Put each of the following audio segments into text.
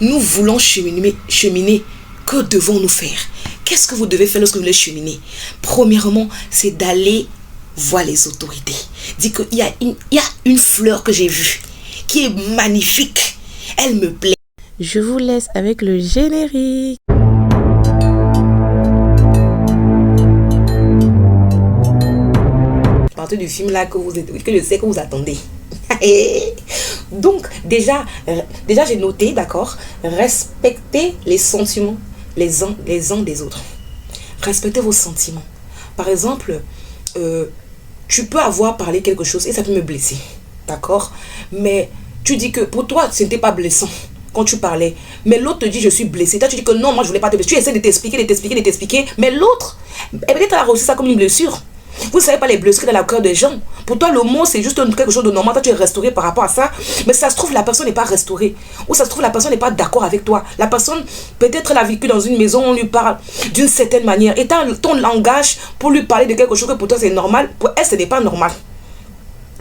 Nous voulons cheminer. Que devons-nous faire? Qu'est-ce que vous devez faire lorsque vous voulez cheminer? Premièrement, c'est d'aller voir les autorités. Dis qu'il y a une fleur que j'ai vue qui est magnifique. Elle me plaît. Je vous laisse avec le générique. À partir du film là que je sais que vous attendez. Donc déjà j'ai noté, d'accord, respectez les sentiments les uns des autres. Respectez vos sentiments. Par exemple, tu peux avoir parlé quelque chose et ça peut me blesser, d'accord, mais tu dis que pour toi ce n'était pas blessant quand tu parlais, mais l'autre te dit je suis blessé. Toi tu dis que non, moi je voulais pas te blesser. Tu essaies de t'expliquer, mais l'autre peut-être elle a reçu ça comme une blessure. Vous ne savez pas les blessures dans le cœur des gens. Pour toi, le mot, c'est juste quelque chose de normal. Toi, tu es restauré par rapport à ça. Mais ça se trouve, la personne n'est pas restaurée. Ou ça se trouve, la personne n'est pas d'accord avec toi. La personne, peut-être, elle a vécu dans une maison, on lui parle d'une certaine manière. Et ton langage pour lui parler de quelque chose que pour toi, c'est normal, pour elle, ce n'est pas normal.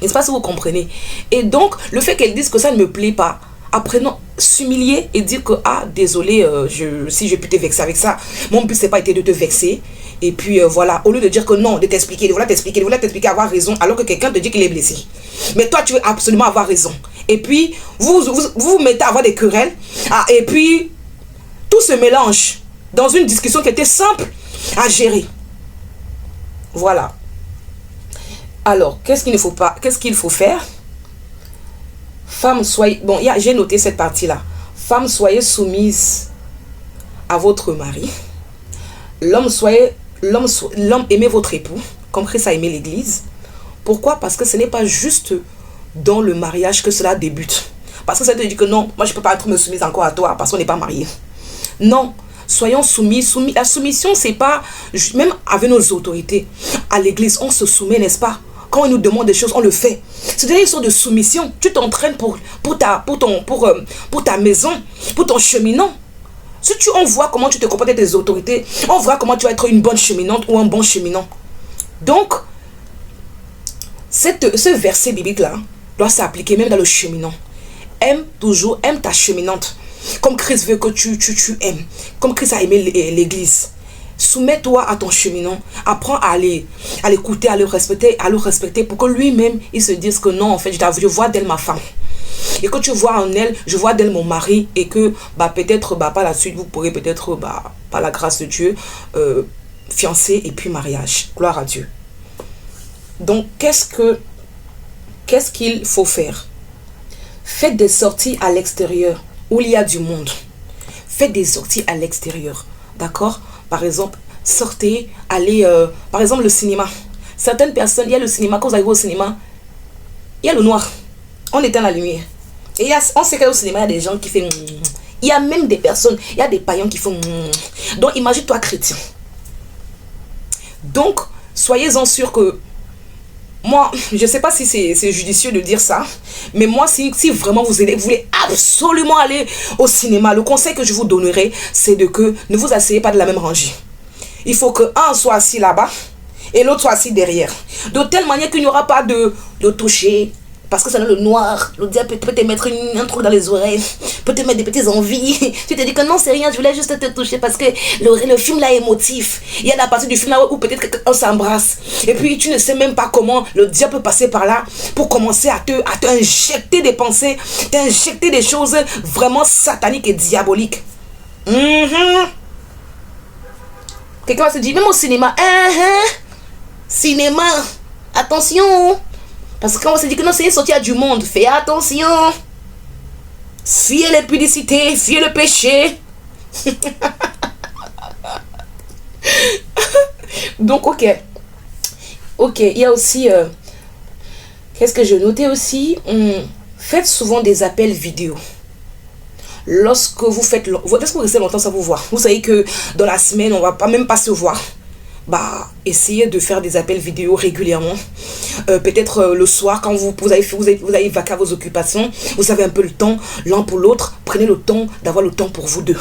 N'est-ce pas si vous comprenez? Et donc, le fait qu'elle dise que ça ne me plaît pas, apprenons s'humilier et dire que désolé, si je peux te vexer avec ça, mon but c'est pas été de te vexer. Et puis voilà, au lieu de dire que non, de t'expliquer, avoir raison, alors que quelqu'un te dit qu'il est blessé. Mais toi tu veux absolument avoir raison. Et puis vous mettez à avoir des querelles. Et puis tout se mélange dans une discussion qui était simple à gérer. Voilà. Alors, qu'est-ce qu'il faut faire? Femme, soyez... Bon, j'ai noté cette partie-là. Femme, soyez soumise à votre mari. L'homme, aimez votre époux, comme Christ a aimé l'église. Pourquoi? Parce que ce n'est pas juste dans le mariage que cela débute. Parce que ça te dit que non, moi je ne peux pas être soumise encore à toi parce qu'on n'est pas mariés. Non, soyons soumis. La soumission, c'est pas... Même avec nos autorités, à l'église, on se soumet, n'est-ce pas? Quand on nous demande des choses, on le fait. C'est une sorte de soumission. Tu t'entraînes pour ta maison, pour ton cheminant. Si on voit comment tu te comportes avec tes autorités, on voit comment tu vas être une bonne cheminante ou un bon cheminant. Donc, ce verset biblique-là doit s'appliquer même dans le cheminant. Aime ta cheminante. Comme Christ veut que tu aimes. Comme Christ a aimé l'église. Soumets-toi à ton cheminant. Apprends à l'écouter, à le respecter pour que lui-même, il se dise que non, en fait, je vois d'elle ma femme. Et que tu vois en elle, je vois d'elle mon mari. Et que peut-être par la suite, vous pourrez peut-être, par la grâce de Dieu, fiancé et puis mariage. Gloire à Dieu. Donc, qu'est-ce qu'il faut faire? Faites des sorties à l'extérieur où il y a du monde. Faites des sorties à l'extérieur. D'accord? Par exemple, sortez, allez, par exemple, le cinéma. Certaines personnes, il y a le cinéma, quand vous arrivez au cinéma, il y a le noir. On éteint la lumière. Et on sait qu'au cinéma, il y a des gens qui font... Il y a même des personnes, il y a des païens qui font... Donc, imagine-toi chrétien. Donc, soyez-en sûrs que... Moi, je ne sais pas si c'est judicieux de dire ça, mais moi, si vraiment vous voulez absolument aller au cinéma, le conseil que je vous donnerai, c'est que ne vous asseyez pas de la même rangée. Il faut que un soit assis là-bas et l'autre soit assis derrière. De telle manière qu'il n'y aura pas de toucher. Parce que c'est dans le noir, le diable peut te mettre un truc dans les oreilles, peut te mettre des petites envies. Tu te dis que non, c'est rien, je voulais juste te toucher parce que le film là est émotif. Il y a la partie du film là où peut-être on s'embrasse. Et puis tu ne sais même pas comment le diable peut passer par là pour commencer à t'injecter des pensées, t'injecter des choses vraiment sataniques et diaboliques. Quelqu'un va se dire, même au cinéma, cinéma, attention. Parce que quand on se dit que non, c'est une sortie à du monde, fais attention. Fuyez les publicités, fuyez le péché. Donc, ok, il y a aussi... qu'est-ce que je notais aussi? Faites souvent des appels vidéo. Lorsque vous faites... Est-ce que vous restez longtemps sans vous voir? Vous savez que dans la semaine, on ne va même pas se voir. Essayez de faire des appels vidéo régulièrement. Peut-être le soir, quand vous avez vaqué à vos occupations, vous avez un peu le temps, l'un pour l'autre. Prenez le temps d'avoir le temps pour vous deux.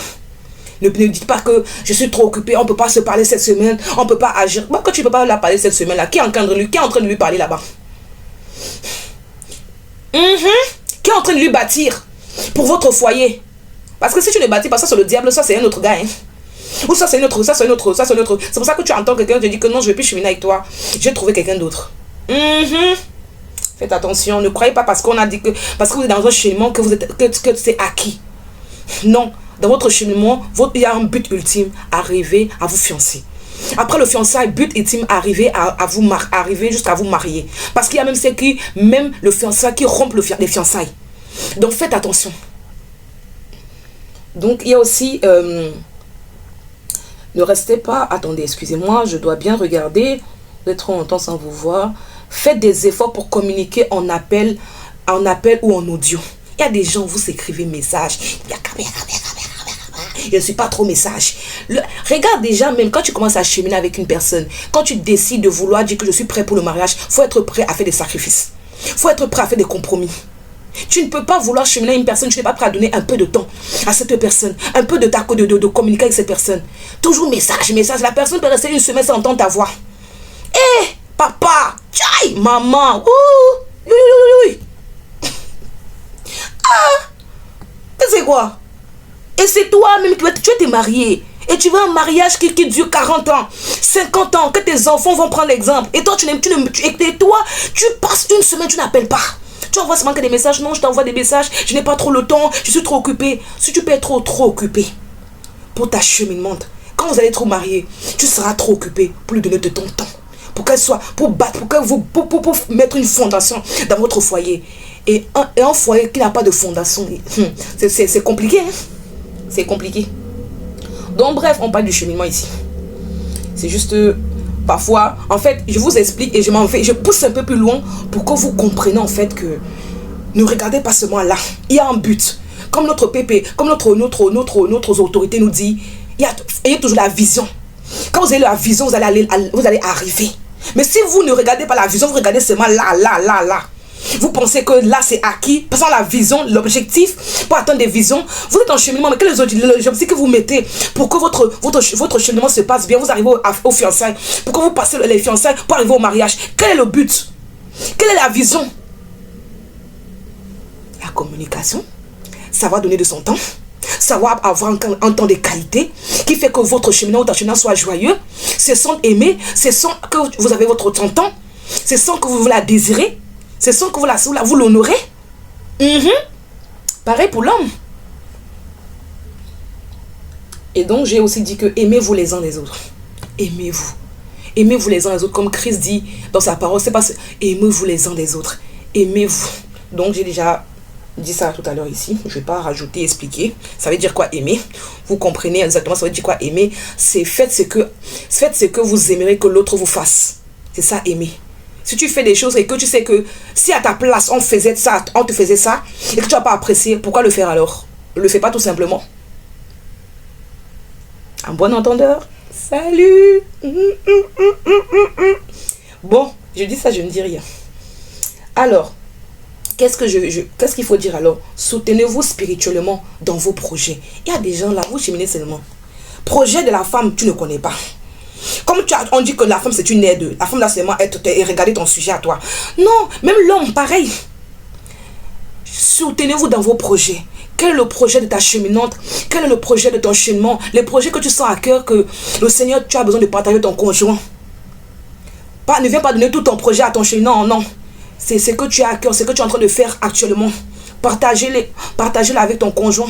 Ne dites pas que je suis trop occupé, on ne peut pas se parler cette semaine, on ne peut pas agir. Quand tu ne peux pas la parler cette semaine-là, qui est en train de lui parler là-bas? Qui est en train de lui bâtir pour votre foyer? Parce que si tu ne bâtis pas ça, c'est le diable, ça c'est un autre gars. Hein. Ou ça c'est une autre, ça c'est une autre, ça c'est une autre. C'est pour ça que tu entends quelqu'un te dire que non, je ne vais plus cheminer avec toi. J'ai trouvé quelqu'un d'autre. Faites attention, ne croyez pas parce qu'on a dit que parce que vous êtes dans un cheminement que vous êtes que c'est acquis. Non, dans votre cheminement, il y a un but ultime, arriver à vous fiancer. Après le fiançailles, but ultime, arriver arriver jusqu'à vous marier. Parce qu'il y a même ceux qui, même le fiançailles, qui rompent les fiançailles. Donc faites attention. Donc il y a aussi ne restez pas, attendez, excusez-moi, je dois bien regarder, vous êtes trop longtemps sans vous voir. Faites des efforts pour communiquer en appel ou en audio. Il y a des gens, vous écrivez message. Je ne suis pas trop message. Regarde déjà, même quand tu commences à cheminer avec une personne, quand tu décides de vouloir dire que je suis prêt pour le mariage, il faut être prêt à faire des sacrifices. Il faut être prêt à faire des compromis. Tu ne peux pas vouloir cheminer avec une personne, tu n'es pas prêt à donner un peu de temps à cette personne, un peu de communiquer avec cette personne. Toujours message. La personne peut rester une semaine sans entendre ta voix. Hé, papa, tchaï, maman, ouh, ah, c'est quoi? Et c'est toi-même qui tu es marié. Et tu veux un mariage qui dure 40 ans, 50 ans, que tes enfants vont prendre l'exemple. Et toi, tu passes une semaine, tu n'appelles pas. Tu envoies seulement que des messages. Non, je t'envoie des messages. Je n'ai pas trop le temps. Je suis trop occupé. Si tu peux être trop occupé pour ta cheminement, quand vous allez être mariés, tu seras trop occupé pour lui donner de ton temps. Pour qu'elle soit, pour mettre une fondation dans votre foyer. Et un foyer qui n'a pas de fondation, c'est compliqué. Hein? C'est compliqué. Donc bref, on parle du cheminement ici. C'est juste parfois, en fait, je vous explique et je pousse un peu plus loin pour que vous compreniez en fait que ne regardez pas seulement là. Il y a un but. Comme notre PP, comme notre autorité nous dit, ayez toujours la vision. Quand vous avez la vision, vous allez arriver. Mais si vous ne regardez pas la vision, vous regardez seulement là. Vous pensez que là c'est acquis, sans la vision, l'objectif pour atteindre des visions, vous êtes en cheminement, mais quel est l'objectif que vous mettez pour que votre cheminement se passe bien, vous arrivez aux fiançailles, pour que vous passez les fiançailles pour arriver au mariage. Quel est le but? Quelle est la vision? La communication, savoir donner de son temps, savoir avoir un temps de qualité qui fait que votre cheminement soit joyeux, c'est sans aimer, c'est sans que vous avez votre temps, c'est sans que vous la désirez. C'est sans que vous l'honorez. Pareil pour l'homme. Et donc, j'ai aussi dit que aimez-vous les uns les autres. Aimez-vous. Aimez-vous les uns les autres. Comme Christ dit dans sa parole, c'est pas aimez-vous les uns les autres. Aimez-vous. Donc, j'ai déjà dit ça tout à l'heure ici. Je ne vais pas rajouter, expliquer. Ça veut dire quoi aimer? Vous comprenez exactement ça veut dire quoi aimer? C'est faites ce que vous aimeriez que l'autre vous fasse. C'est ça aimer. Si tu fais des choses et que tu sais que si à ta place on te faisait ça et que tu n'as pas apprécié, pourquoi le faire alors? Ne le fais pas tout simplement. Un bon entendeur. Salut. Bon, je dis ça, je ne dis rien. Alors, qu'est-ce qu'il faut dire alors? Soutenez-vous spirituellement dans vos projets. Il y a des gens là, vous cheminez seulement. Projet de la femme, tu ne connais pas. Comme on dit que la femme c'est une aide, la femme là seulement et regarder ton sujet à toi. Non, même l'homme pareil. Soutenez-vous dans vos projets. Quel est le projet de ta cheminante? Quel est le projet de ton cheminement? Les projets que tu sens à cœur que le Seigneur, tu as besoin de partager ton conjoint. Ne viens pas donner tout ton projet à ton cheminant, non. C'est ce que tu as à cœur, c'est ce que tu es en train de faire actuellement. Partagez-le avec ton conjoint.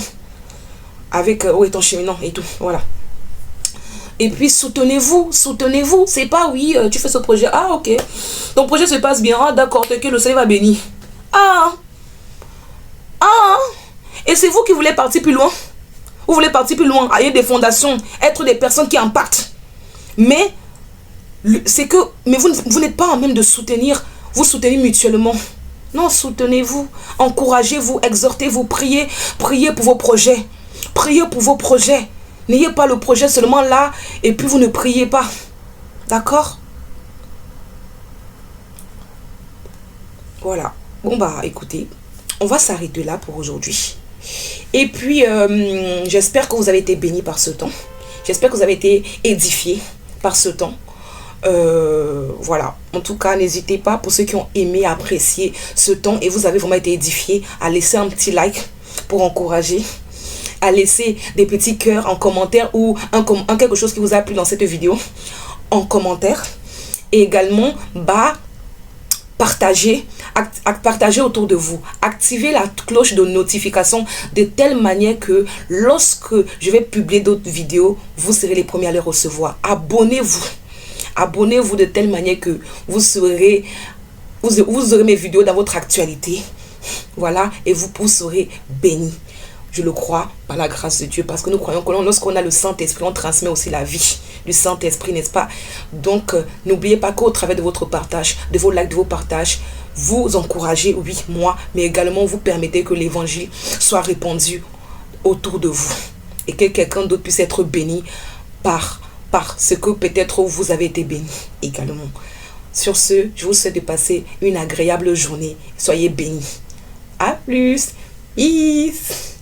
Avec ton cheminant et tout, voilà. Et puis soutenez-vous. C'est pas oui, tu fais ce projet. Ah ok. Ton projet se passe bien. Ah d'accord, que le Seigneur va bénir. Ah. Et c'est vous qui voulez partir plus loin. Vous voulez partir plus loin, aller des fondations, être des personnes qui impactent. Mais vous n'êtes pas en même de soutenir. Vous soutenez mutuellement. Non, soutenez-vous, encouragez-vous, exhortez-vous, priez pour vos projets. Priez pour vos projets. N'ayez pas le projet seulement là et puis vous ne priez pas. D'accord? Voilà. Bon bah écoutez, on va s'arrêter là pour aujourd'hui. Et puis j'espère que vous avez été bénis par ce temps. J'espère que vous avez été édifiés par ce temps. Voilà. En tout cas, n'hésitez pas pour ceux qui ont aimé, apprécié ce temps et vous avez vraiment été édifiés à laisser un petit like pour encourager. à laisser des petits cœurs en commentaire ou quelque chose qui vous a plu dans cette vidéo en commentaire. Et également, partagez autour de vous. Activez la cloche de notification de telle manière que lorsque je vais publier d'autres vidéos, vous serez les premiers à les recevoir. Abonnez-vous. Abonnez-vous de telle manière que vous aurez mes vidéos dans votre actualité. Voilà, et vous serez bénis. Je le crois par la grâce de Dieu, parce que nous croyons que lorsqu'on a le Saint-Esprit, on transmet aussi la vie du Saint-Esprit, n'est-ce pas? Donc, n'oubliez pas qu'au travers de votre partage, de vos likes, de vos partages, vous encouragez, oui, moi, mais également vous permettez que l'évangile soit répandu autour de vous et que quelqu'un d'autre puisse être béni par ce que peut-être vous avez été béni également. Sur ce, je vous souhaite de passer une agréable journée. Soyez bénis. À plus. Peace.